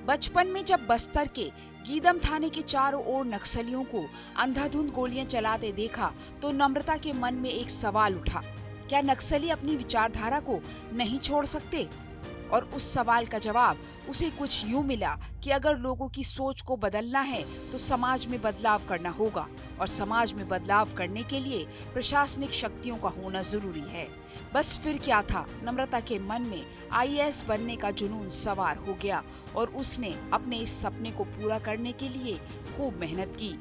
बचपन में जब बस्तर के गीदम थाने के चारों ओर नक्सलियों को अंधाधुंध गोलियां चलाते देखा तो नम्रता के मन में एक सवाल उठा, क्या नक्सली अपनी विचारधारा को नहीं छोड़ सकते? और उस सवाल का जवाब उसे कुछ यूं मिला कि अगर लोगों की सोच को बदलना है तो समाज में बदलाव करना होगा, और समाज में बदलाव करने के लिए प्रशासनिक शक्तियों का होना जरूरी है। बस फिर क्या था, नम्रता के मन में आईएएस बनने का जुनून सवार हो गया और उसने अपने इस सपने को पूरा करने के लिए खूब मेहनत की।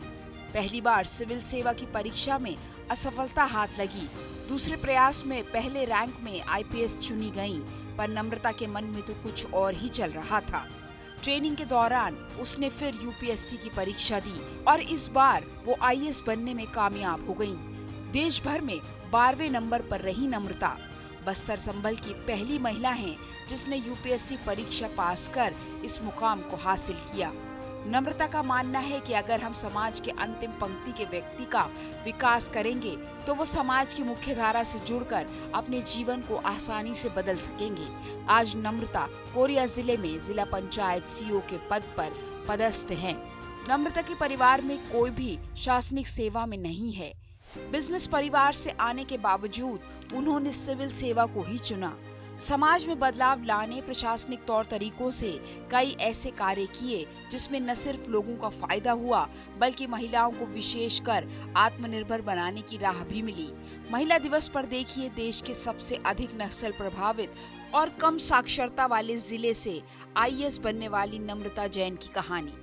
पहली बार सिविल सेवा की परीक्षा में असफलता हाथ लगी। दूसरे प्रयास में पहले रैंक में आईपीएस चुनी गई, पर नम्रता के मन में तो कुछ और ही चल रहा था। ट्रेनिंग के दौरान उसने फिर यूपीएससी की परीक्षा दी और इस बार वो आईएएस बनने में कामयाब हो गई। देश भर में 12वें नंबर पर रही नम्रता बस्तर संभल की पहली महिला हैं जिसने यूपीएससी परीक्षा पास कर इस मुकाम को हासिल किया। नम्रता का मानना है कि अगर हम समाज के अंतिम पंक्ति के व्यक्ति का विकास करेंगे तो वो समाज की मुख्य धारा से जुड़कर अपने जीवन को आसानी से बदल सकेंगे। आज नम्रता कोरिया जिले में जिला पंचायत सीईओ के पद पर पदस्थ हैं। नम्रता के परिवार में कोई भी शासनिक सेवा में नहीं है। बिजनेस परिवार से आने के बावजूद उन्होंने सिविल सेवा को ही चुना। समाज में बदलाव लाने प्रशासनिक तौर तरीकों से कई ऐसे कार्य किए जिसमें न सिर्फ लोगों का फायदा हुआ बल्कि महिलाओं को विशेषकर आत्मनिर्भर बनाने की राह भी मिली। महिला दिवस पर देखिए देश के सबसे अधिक नक्सल प्रभावित और कम साक्षरता वाले जिले से आईएएस बनने वाली नम्रता जैन की कहानी।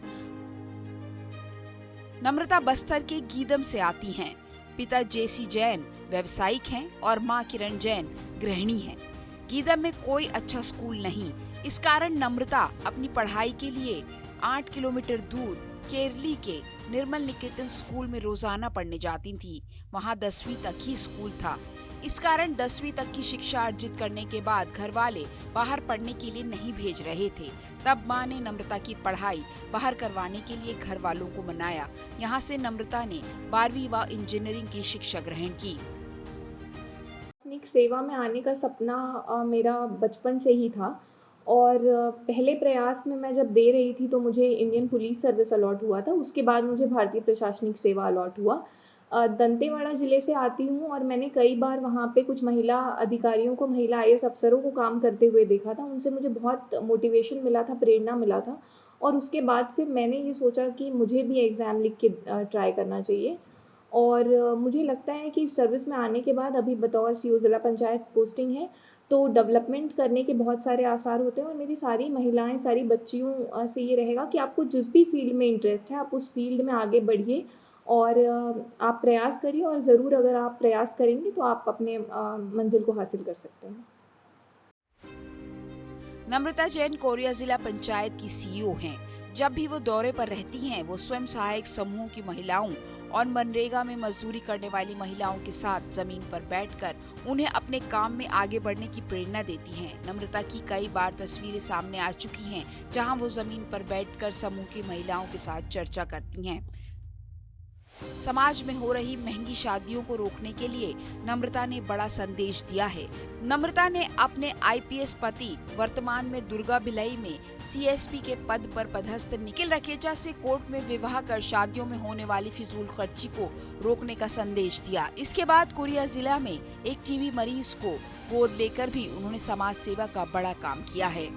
नम्रता बस्तर के गीदम से आती हैं। पिता जेसी जैन व्यवसायिक हैं और मां किरण जैन गृहिणी हैं। गीदम में कोई अच्छा स्कूल नहीं, इस कारण नम्रता अपनी पढ़ाई के लिए 8 किलोमीटर दूर केरली के निर्मल निकेतन स्कूल में रोजाना पढ़ने जाती थी। वहां 10वीं तक ही स्कूल था। इस कारण 10वीं तक की शिक्षा अर्जित करने के बाद घर वाले बाहर पढ़ने के लिए नहीं भेज रहे थे। तब मां ने नम्रता की पढ़ाई बाहर करवाने के लिए घर वालों को मनाया। यहाँ से नम्रता ने 12वीं व इंजीनियरिंग की शिक्षा ग्रहण की। प्रशासनिक सेवा में आने का सपना मेरा बचपन से ही था और पहले प्रयास में मैं जब दे रही थी तो मुझे इंडियन पुलिस सर्विस अलॉट हुआ था। उसके बाद मुझे भारतीय प्रशासनिक सेवा अलॉट हुआ। दंतेवाड़ा ज़िले से आती हूँ और मैंने कई बार वहाँ पे कुछ महिला अधिकारियों को, महिला आईएएस अफ़सरों को काम करते हुए देखा था। उनसे मुझे बहुत मोटिवेशन मिला था, प्रेरणा मिला था और उसके बाद फिर मैंने ये सोचा कि मुझे भी एग्ज़ाम लिख के ट्राई करना चाहिए। और मुझे लगता है कि सर्विस में आने के बाद अभी बतौर सीईओ ज़िला पंचायत पोस्टिंग है, तो डेवलपमेंट करने के बहुत सारे आसार होते हैं और मेरी सारी महिलाएँ, सारी बच्चियों से ये रहेगा कि आपको जिस भी फ़ील्ड में इंटरेस्ट है, आप उस फ़ील्ड में आगे बढ़िए और आप प्रयास करिए और ज़रूर अगर आप प्रयास करेंगे तो आप अपने मंज़िल को हासिल कर सकते हैं। नम्रता जैन कोरिया जिला पंचायत की सीईओ हैं। जब भी वो दौरे पर रहती हैं, वो स्वयं सहायक समूह की महिलाओं और मनरेगा में मजदूरी करने वाली महिलाओं के साथ जमीन पर बैठकर उन्हें अपने काम में आगे बढ़ने की प्रेरणा देती हैं। नम्रता की कई बार तस्वीरें सामने आ चुकी हैं, जहां वो जमीन पर बैठकर समूह की महिलाओं के साथ चर्चा करती हैं। समाज में हो रही महंगी शादियों को रोकने के लिए नम्रता ने बड़ा संदेश दिया है। नम्रता ने अपने आईपीएस पति, वर्तमान में दुर्गा भिलाई में सीएसपी के पद पर पदस्थ निखिल रखेजा से कोर्ट में विवाह कर शादियों में होने वाली फिजूल खर्ची को रोकने का संदेश दिया। इसके बाद कोरिया जिला में एक टीबी मरीज को गोद लेकर भी उन्होंने समाज सेवा का बड़ा काम किया है।